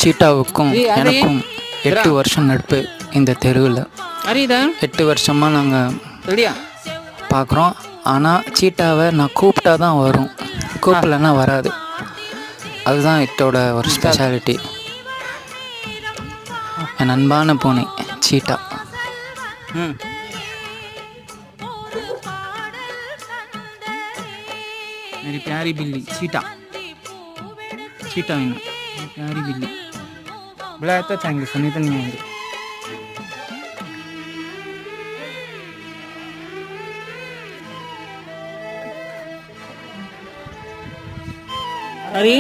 சீட்டாவுக்கும் எனக்கும் 8 வருஷம் நட்பு. இந்த தெருவில் 8 வருஷமாக நாங்கள் பார்க்குறோம். ஆனால் சீட்டாவை நான் கூப்பிட்டா தான் வரும், கூப்பிடலன்னா வராது. அதுதான் இட்டோட ஒரு ஸ்பெஷாலிட்டி. என் அன்பான பூனை சீட்டா. मेरी प्यारी बिल्ली चीटा चीटा है ना, प्यारी बिल्ली. बुलाया तो चाहेंगे, सुनी तो नहीं आएंगे. अरे